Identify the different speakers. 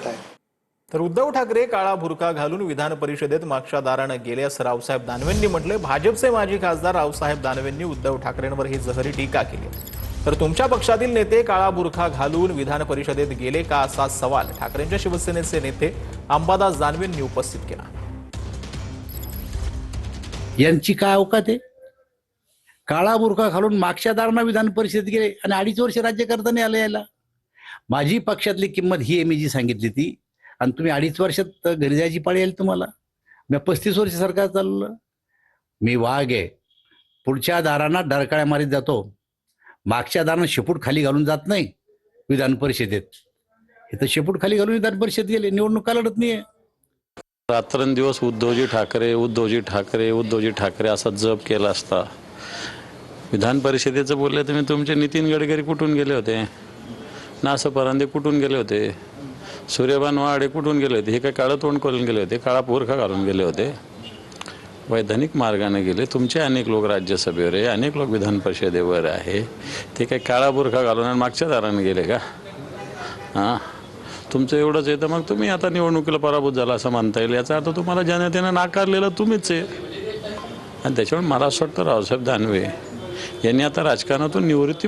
Speaker 1: आहे.
Speaker 2: तर उद्धव ठाकरे काळा बुरका घालून विधान परिषदेत मागच्या दारानं गेले असं रावसाहेब दानवेंनी म्हटले. भाजपचे माजी खासदार रावसाहेब दानवेंनी उद्धव ठाकरेंवर ही जहरी टीका केली. तर तुमच्या पक्षातील नेते काळा बुरखा घालून विधान परिषदेत गेले का असा सवाल ठाकरेंच्या शिवसेनेचे नेते अंबादास दानवेंनी उपस्थित केला.
Speaker 3: यांची काय औकात आहे? काळा बुरखा घालून मागच्या दारांना विधान परिषदेत गेले आणि 2.5 वर्ष राज्यकर्ता आले यायला. माझी पक्षातली किंमत ही आहे मी जी सांगितली ती. आणि तुम्ही 2.5 वर्षात घरी जायची पाळी आली तुम्हाला. मी 35 वर्ष सरकार चाललं. मी वाघ आहे. पुढच्या दारांना डरकाळ्या मारीत जातो. मागच्या दारांना शेपूट खाली घालून जात नाही विधान परिषदेत. इथं शेपूट खाली घालून विधान परिषद गेले. निवडणुका लढत नाहीये.
Speaker 4: रात्रंदिवस उद्धवजी ठाकरे उद्धवजी ठाकरे उद्धवजी ठाकरे असा जप केला असता. विधान परिषदेचं बोलले तुम्ही, तुमचे नितीन गडकरी कुठून गेले होते? नासं परांदे कुठून गेले होते? सूर्यबान वाडे कुठून गेले होते? हे काय काळं तोंड करून गेले होते? काळा बुरखा घालून गेले होते? वैधानिक मार्गाने गेले. तुमचे अनेक लोक राज्यसभेवर आहे, अनेक लोक विधान परिषदेवर आहे. ते काय काळा बुरखा घालून आणि मागच्या दाराने गेले का? हां, तुमचं एवढंच आहे तर मग तुम्ही आता निवडणुकीला पराभूत झाला असं म्हणता येईल. याचा अर्थ तुम्हाला जनतेनं नाकारलेलं तुम्हीच आहे. आणि त्याच्यामुळे मला असं वाटतं रावसाहेब दानवे यांनी आता राजकारणातून निवृत्ती